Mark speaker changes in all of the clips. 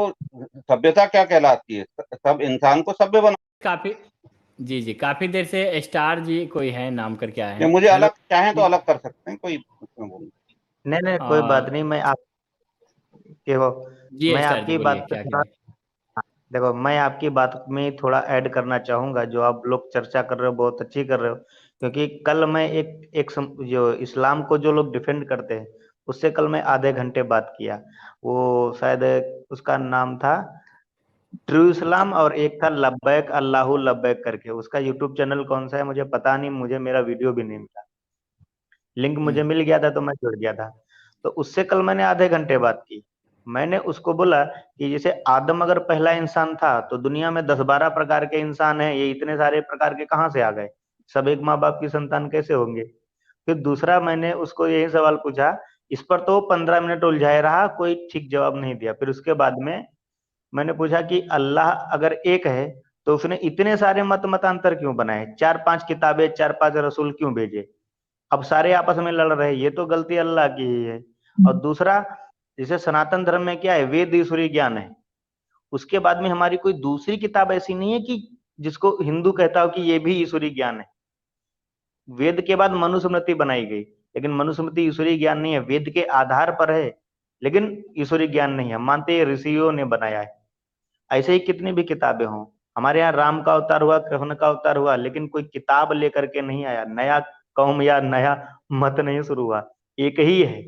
Speaker 1: देखो, सभ्यता क्या कहलाती है? सब इंसान को सभ्य बना।
Speaker 2: काफी जी जी, काफी देर से स्टार जी कोई है नाम करके आए
Speaker 1: ये
Speaker 2: हैं।
Speaker 1: मुझे
Speaker 2: हेलो
Speaker 1: अलग चाहें तो
Speaker 2: जी।
Speaker 1: अलग कर सकते हैं, कोई उसमें बोल।
Speaker 3: नहीं नहीं, कोई बात
Speaker 2: आ,
Speaker 3: नहीं। मैं आप के हो,
Speaker 2: जी
Speaker 3: मैं
Speaker 2: स्टार जी
Speaker 3: आपकी
Speaker 2: बोलिए,
Speaker 3: बात पे
Speaker 2: क्या कह
Speaker 3: थोड़ा,
Speaker 2: रहे हैं?
Speaker 3: देखो मैं आपकी बात में थोड़ा ऐड करना चाहूंगा। जो आप लोग चर्चा कर रहे हो बहुत अच्छी कर रहे हो, क्योंकि कल मैं जो इस्लाम को जो लोग डिफेंड करते हैं उससे कल मैं आधे घंटे बात किया। वो शायद उसका नाम था ट्रू इस्लाम, और एक था लब्बैक अल्लाहू लब्बैक करके। उसका यूट्यूब चैनल कौन सा है मुझे पता नहीं, मुझे मेरा वीडियो भी नहीं मिला। लिंक मुझे मिल गया था तो मैं जुड़ गया था। तो उससे कल मैंने आधे घंटे बात की। मैंने उसको बोला कि जैसे आदम अगर पहला इंसान था तो दुनिया में 10-12 प्रकार के इंसान हैं, ये इतने सारे प्रकार के कहाँ से आ गए? सब एक माँ बाप की संतान कैसे होंगे? फिर दूसरा मैंने उसको यही सवाल पूछा। इस पर तो 15 मिनट उलझाए रहा, कोई ठीक जवाब नहीं दिया। फिर उसके बाद में मैंने पूछा कि अल्लाह अगर एक है तो उसने इतने सारे मतांतर क्यों बनाए? 4-5 किताबें, 4-5 रसूल क्यों भेजे? अब सारे आपस में लड़ रहे हैं, ये तो गलती अल्लाह की ही है। और दूसरा, जैसे सनातन धर्म में क्या है, वेद ईश्वरीय ज्ञान है। उसके बाद में हमारी कोई दूसरी किताब ऐसी नहीं है कि जिसको हिंदू कहता हो कि ये भी ईश्वरीय ज्ञान है। वेद के बाद मनुस्मृति बनाई गई, लेकिन मनुस्मृति ईश्वरीय ज्ञान नहीं है, वेद के आधार पर है, लेकिन ईश्वरीय ज्ञान नहीं है। मानते हैं ऋषियों ने बनाया है। ऐसे ही कितनी भी किताबें हों, हमारे यहाँ राम का अवतार हुआ, कृष्ण का अवतार हुआ, लेकिन कोई किताब लेकर के नहीं आया, नया कौम या नया मत नहीं शुरू हुआ, एक ही है।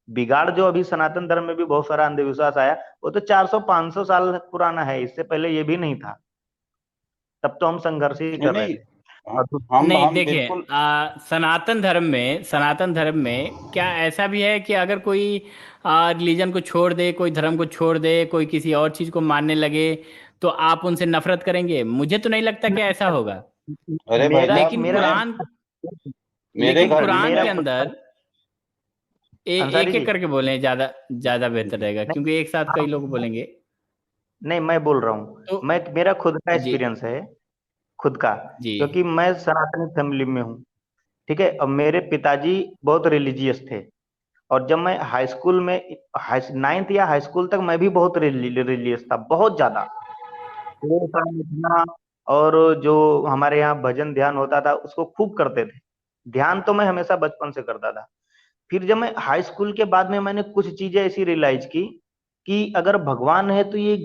Speaker 3: बिगाड़ जो अभी सनातन धर्म में भी बहुत सारा अंधविश्वास आया, वो तो 400-500 साल पुराना है, इससे पहले ये भी नहीं था। तब तो हम संघर्ष ही
Speaker 1: नहीं
Speaker 3: कर रहे
Speaker 1: नहीं,
Speaker 3: थे। और
Speaker 2: नहीं
Speaker 1: हम
Speaker 2: देखिए,
Speaker 1: बिल्कुल।
Speaker 2: सनातन धर्म में क्या ऐसा भी है कि अगर कोई रिलीजन को छोड़ दे, कोई धर्म को छोड़ दे, कोई किसी और चीज को मानने लगे, तो आप उनसे नफरत करेंगे? मुझे तो नहीं लगता कि ऐसा होगा।
Speaker 1: अरे भाई
Speaker 3: मेरा
Speaker 1: साहब,
Speaker 2: लेकिन
Speaker 3: मेरा
Speaker 1: मैं
Speaker 2: कुरान
Speaker 1: मेरे
Speaker 2: लेकिन
Speaker 1: घर
Speaker 2: कुरान
Speaker 3: मेरा
Speaker 2: के
Speaker 1: में।
Speaker 3: खुद
Speaker 2: अंदर
Speaker 3: अंसारी
Speaker 2: एक एक
Speaker 3: जी,
Speaker 2: करके बोलें, ज्यादा ज्यादा बेहतर रहेगा,
Speaker 3: नहीं
Speaker 2: क्योंकि एक साथ कई लोग
Speaker 3: आप,
Speaker 2: बोलेंगे।
Speaker 3: नहीं मैं बोल रहा हूँ,
Speaker 2: तो
Speaker 3: मैं मेरा खुद का
Speaker 2: जी
Speaker 3: एक्सपीरियंस है, खुद का।
Speaker 2: जी
Speaker 3: क्योंकि मैं सनातनी फैमिली में हूँ, ठीक है। और मेरे पिताजी बहुत रिलीजियस थे। और जब मैं हाई स्कूल में, नाइन्थ या हाई स्कूल तक मैं भी बहुत रिलीजियस था, बहुत ज्यादा। सुबह शाम उठना, और जो हमारे यहाँ भजन ध्यान होता था उसको खूब करते थे। ध्यान तो मैं हमेशा बचपन से करता था। फिर जब मैं हाई स्कूल के बाद में मैंने कुछ चीजें ऐसी रियलाइज की कि अगर भगवान है तो ये,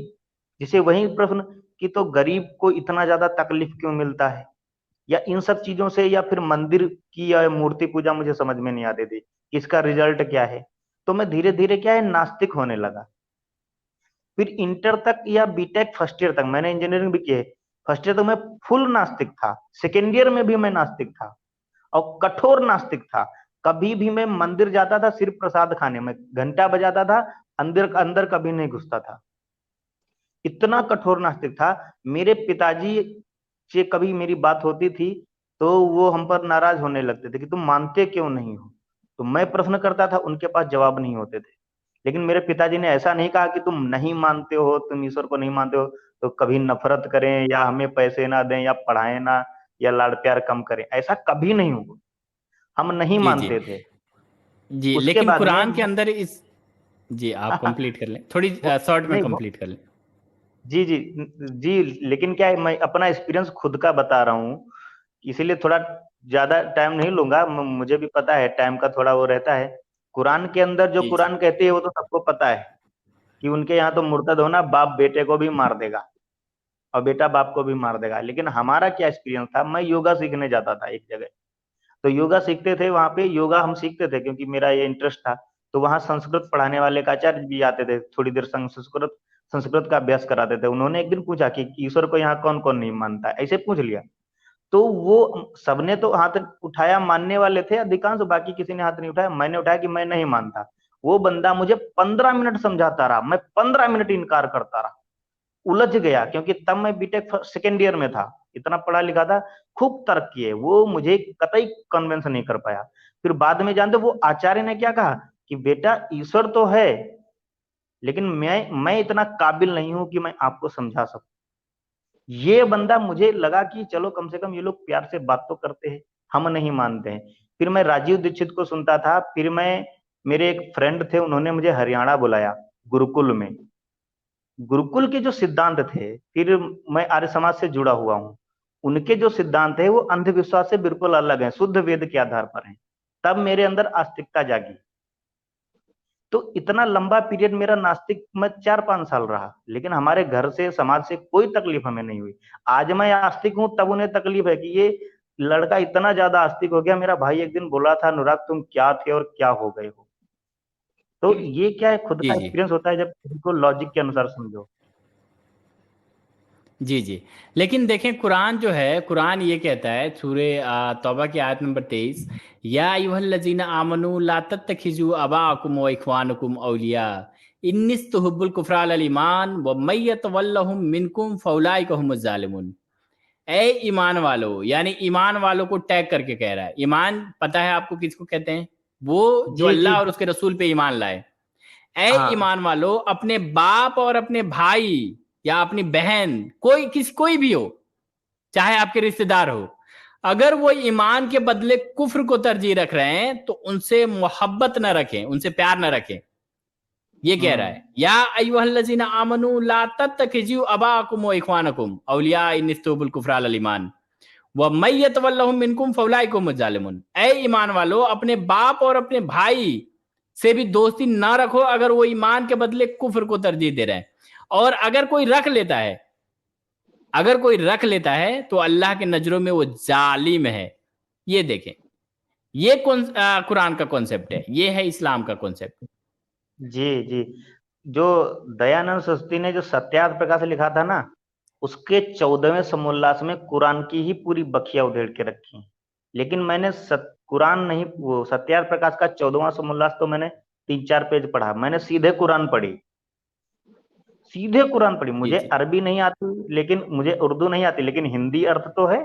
Speaker 3: जिसे वही प्रश्न कि तो गरीब को इतना ज्यादा तकलीफ क्यों मिलता है, या इन सब चीजों से, या फिर मंदिर की या मूर्ति पूजा मुझे समझ में नहीं आती थी कि इसका रिजल्ट क्या है। तो मैं धीरे धीरे क्या है, नास्तिक होने लगा। फिर इंटर तक या बीटेक फर्स्ट ईयर तक, मैंने इंजीनियरिंग भी की है, फर्स्ट ईयर तक मैं फुल नास्तिक था। सेकेंड ईयर में भी मैं नास्तिक था, और कठोर नास्तिक था। कभी भी मैं मंदिर जाता था सिर्फ प्रसाद खाने में, घंटा बजाता था, अंदर अंदर कभी नहीं घुसता था। इतना कठोर नास्तिक था। मेरे पिताजी से कभी मेरी बात होती थी तो वो हम पर नाराज होने लगते थे कि तुम मानते क्यों नहीं हो। तो मैं प्रश्न करता था, उनके पास जवाब नहीं होते थे। लेकिन मेरे पिताजी ने ऐसा नहीं कहा कि तुम नहीं मानते हो, तुम ईश्वर को नहीं मानते हो तो कभी नफरत करें, या हमें पैसे ना दें, या पढ़ाएं ना, या लाड़ प्यार कम करें। ऐसा कभी नहीं हुआ, हम नहीं
Speaker 2: जी जी
Speaker 3: मानते थे।
Speaker 2: जी।
Speaker 3: उसके
Speaker 2: लेकिन
Speaker 3: बाद में
Speaker 2: कुरान के अंदर इस जी, आप कंप्लीट कर लें, थोड़ी शॉर्ट में
Speaker 3: नहीं
Speaker 2: कंप्लीट कर लें।
Speaker 3: जी जी जी। लेकिन क्या है, मैं अपना एक्सपीरियंस खुद का बता रहा हूँ, इसीलिए थोड़ा ज्यादा टाइम नहीं लूंगा। मुझे भी पता है टाइम का थोड़ा वो रहता है। कुरान के अंदर जो
Speaker 2: जी जी
Speaker 3: कुरान कहती है वो तो सबको पता है कि उनके यहाँ तो मुर्तद होना, बाप बेटे को भी मार देगा और बेटा बाप को भी मार देगा। लेकिन हमारा क्या एक्सपीरियंस था, मैं योगा सीखने जाता था एक जगह। तो योगा सीखते थे वहां पे, योगा हम सीखते थे क्योंकि मेरा ये इंटरेस्ट था। तो वहां संस्कृत पढ़ाने वाले का आचार्य भी आते थे, थोड़ी देर संस्कृत संस्कृत का अभ्यास कराते थे। उन्होंने एक दिन पूछा कि ईश्वर को यहाँ कौन कौन नहीं मानता, ऐसे पूछ लिया। तो वो सबने तो हाथ उठाया, मानने वाले थे अधिकांश, बाकी किसी ने हाथ नहीं उठाया। मैंने उठाया कि मैं नहीं मानता। वो बंदा मुझे 15 मिनट समझाता रहा, मैं 15 मिनट इनकार करता रहा। उलझ गया, क्योंकि तब मैं बीटेक सेकेंड ईयर में था, इतना पढ़ा लिखा था, खूब तर्क किए, वो मुझे कतई कन्विंस नहीं कर पाया। फिर बाद में जानते वो आचार्य ने क्या कहा कि बेटा ईश्वर तो है, लेकिन मैं इतना काबिल नहीं हूं कि मैं आपको समझा सकूं। ये बंदा, मुझे लगा कि चलो कम से कम ये लोग प्यार से बात तो करते हैं, हम नहीं मानते हैं। फिर मैं राजीव दीक्षित को सुनता था। फिर मैं, मेरे एक फ्रेंड थे, उन्होंने मुझे हरियाणा बुलाया गुरुकुल में। गुरुकुल के जो सिद्धांत थे, फिर मैं आर्य समाज से जुड़ा हुआ हूँ, उनके जो सिद्धांत है वो अंधविश्वास से बिल्कुल अलग है, शुद्ध वेद के आधार पर है। तब मेरे अंदर आस्तिकता जागी। तो इतना लंबा पीरियड मेरा नास्तिक में 4-5 साल रहा, लेकिन हमारे घर से समाज से कोई तकलीफ हमें नहीं हुई। आज मैं आस्तिक हूं तब उन्हें तकलीफ है कि ये लड़का इतना ज्यादा आस्तिक हो गया। मेरा भाई एक दिन बोला था, अनुराग तुम क्या थे और क्या हो गए हो। तो ये क्या है, खुद
Speaker 2: जी
Speaker 3: का
Speaker 2: जी
Speaker 3: एक्सपीरियंस होता है जब खुद को लॉजिक के अनुसार समझो।
Speaker 2: जी जी। लेकिन देखें, कुरान जो है, कुरान ये कहता है सूरे तौबा की आयत नंबर 23, या अय्युहल्लज़ीना आमनू ला तत्तखिजू अबाकुम व इख्वानुकुम औलिया इन्निस तुहिब्बुल कुफ्रा अल ईमान व मय यतवल्लहुम मिनकुम फौलाइका हुमुज़ ज़ालिमून। ए ईमान वालों, यानी ईमान वालों को टैग करके कह रहा है। ईमान पता है आपको किसको कहते हैं? वो जो
Speaker 3: जी जी
Speaker 2: अल्लाह और उसके रसूल पे ईमान लाए। ऐ
Speaker 3: हाँ
Speaker 2: ईमान वालों, अपने बाप और अपने भाई या अपनी बहन, कोई भी हो, चाहे आपके रिश्तेदार हो, अगर वो ईमान के बदले कुफ्र को तरजीह रख रहे हैं तो उनसे मोहब्बत न रखें, उनसे प्यार न रखें। ये कह रहा है, या अय्युहल्लज़ीना आमनू ला तत्तखिजू अबाकुम व इख्वानकुम औलिया इन इस्तुबुल कुफ्रा अल ईमान व मय यतवल्लहुम मिनकुम फौलाइकुम ज़ालिमून। ऐ ईमान वालों, अपने बाप और अपने भाई से भी दोस्ती ना रखो अगर वो ईमान के बदले कुफ्र को तरजीह दे रहे हैं। और अगर कोई रख लेता है तो अल्लाह के नजरों में वो जालिम है। ये देखें, ये कुरान का कॉन्सेप्ट है, ये है इस्लाम का कॉन्सेप्ट।
Speaker 3: जी जी। जो दयानंद सरस्वती ने जो सत्यार्थ प्रकाश लिखा था ना, उसके 14वें समोल्लास में कुरान की ही पूरी बखिया उधेड़ के रखी। लेकिन मैंने कुरान नहीं, वो सत्यार्थ प्रकाश का 14वां समोल्लास तो मैंने 3-4 पेज पढ़ा। मैंने सीधे कुरान पढ़ी, सीधे कुरान पढ़ी।
Speaker 2: जी
Speaker 3: मुझे
Speaker 2: जी
Speaker 3: अरबी नहीं आती, लेकिन मुझे उर्दू नहीं आती, लेकिन हिंदी अर्थ तो है।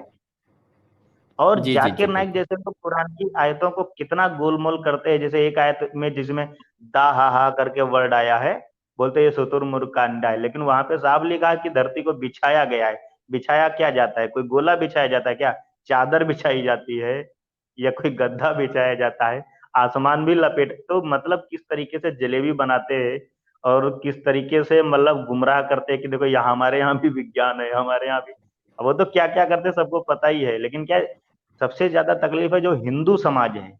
Speaker 3: और
Speaker 2: जी जी जी
Speaker 3: जाकिर नाइक
Speaker 2: बिल्कुल।
Speaker 3: जैसे तो कुरान की आयतों को कितना गोलमोल करते हैं। जैसे एक आयत में जिसमें दा हा करके वर्ड आया है, बोलते ये शुतुरमुर्ग का अंडा है, लेकिन वहां पे साफ लिखा है कि धरती को बिछाया गया है। बिछाया क्या जाता है? कोई गोला बिछाया जाता है क्या? चादर बिछाई जाती है या कोई गद्दा बिछाया जाता है? आसमान भी लपेट, तो मतलब किस तरीके से जलेबी बनाते हैं और किस तरीके से मतलब गुमराह करते हैं कि देखो यहाँ हमारे यहाँ भी विज्ञान है, हमारे यहाँ भी। अब वो तो क्या क्या करते हैं सबको पता ही है। लेकिन क्या सबसे ज्यादा तकलीफ है जो हिंदू समाज है,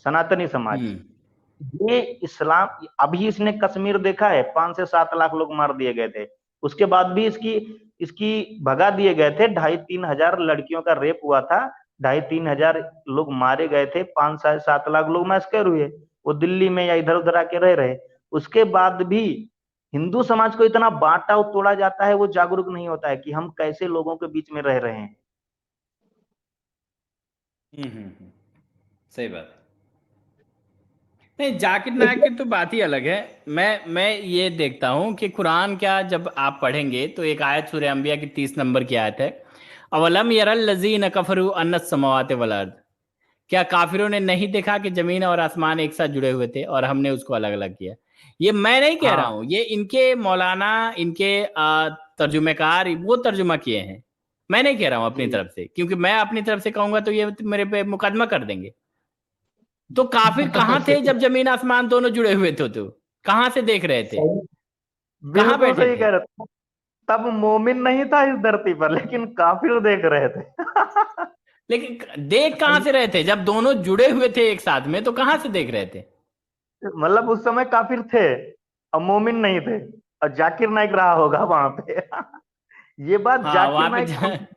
Speaker 3: सनातनी समाज।
Speaker 2: हम्म
Speaker 3: ये इस्लाम, अभी इसने कश्मीर देखा है, 5 से 7 लाख लोग मार दिए गए थे। उसके बाद भी इसकी इसकी भगा दिए गए थे। 2,500-3,000 लड़कियों का रेप हुआ था, 2,500-3,000 लोग मारे गए थे, 5 से 7 लाख लोग मैस्कर हुए। वो दिल्ली में या इधर उधर आके रह रहे। उसके बाद भी हिंदू समाज को इतना बांटा और तोड़ा जाता है, वो जागरूक नहीं होता है कि हम कैसे लोगों के बीच में रह रहे हैं।
Speaker 2: हम्म। सही बात है। नहीं, जाकिर नायक की तो बात ही अलग है। मैं ये देखता हूँ कि कुरान, क्या जब आप पढ़ेंगे तो एक आयत सूरह अंबिया की 30 नंबर की आयत है, अवलम यरल लजीन कफरू अन्नस समावात वल अर्द। क्या काफिरों ने नहीं देखा कि जमीन और आसमान एक साथ जुड़े हुए थे और हमने उसको अलग अलग किया? ये मैं नहीं कह रहा
Speaker 3: हाँ
Speaker 2: हूँ, ये इनके मौलाना, इनके तर्जुमेकार वो तर्जुमा किए हैं। मैं नहीं कह रहा हूँ अपनी
Speaker 3: जी।
Speaker 2: तरफ से, क्योंकि मैं अपनी तरफ से कहूंगा तो ये मेरे पे मुकदमा कर देंगे। तो काफिर कहाँ थे जब जमीन आसमान दोनों जुड़े हुए थे? तो कहाँ से देख रहे थे?
Speaker 3: सही,
Speaker 2: कहाँ
Speaker 3: बिल्कुल
Speaker 2: बैठे
Speaker 3: सही
Speaker 2: थे?
Speaker 3: कह रहे थे। तब मोमिन नहीं था इस धरती पर, लेकिन काफिर देख रहे थे।
Speaker 2: लेकिन देख कहाँ से रहे थे जब दोनों जुड़े हुए थे एक साथ में? तो कहाँ से देख रहे थे?
Speaker 3: मतलब उस समय काफिर थे और मोमिन नहीं थे, और जाकिर नाइक रहा होगा वहां पे। ये बात
Speaker 2: हाँ,
Speaker 3: जाकिर
Speaker 2: वहां पे
Speaker 3: नाइक खुद,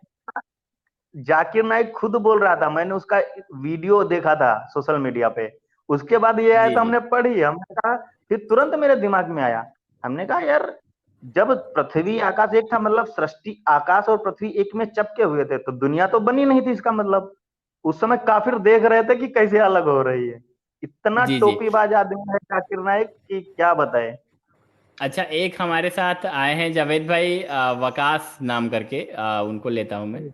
Speaker 3: जाकिर नाइक खुद बोल रहा था। मैंने उसका वीडियो देखा था सोशल मीडिया पे। उसके बाद ये आया
Speaker 2: जी
Speaker 3: तो
Speaker 2: जी
Speaker 3: हमने पढ़ी, हमने कहा, फिर तुरंत मेरे दिमाग में आया। हमने कहा यार, जब पृथ्वी आकाश एक था, मतलब सृष्टि आकाश और पृथ्वी एक में चपके हुए थे, तो दुनिया तो बनी नहीं थी। इसका मतलब उस समय काफिर देख रहे थे कि कैसे अलग हो रही है। इतना
Speaker 2: जी जी।
Speaker 3: टोपीबाज आदमी है जाकिर नाइक कि क्या बताए।
Speaker 2: अच्छा, एक हमारे साथ आए हैं जावेद भाई, वकास नाम करके, उनको लेता हूं मैं।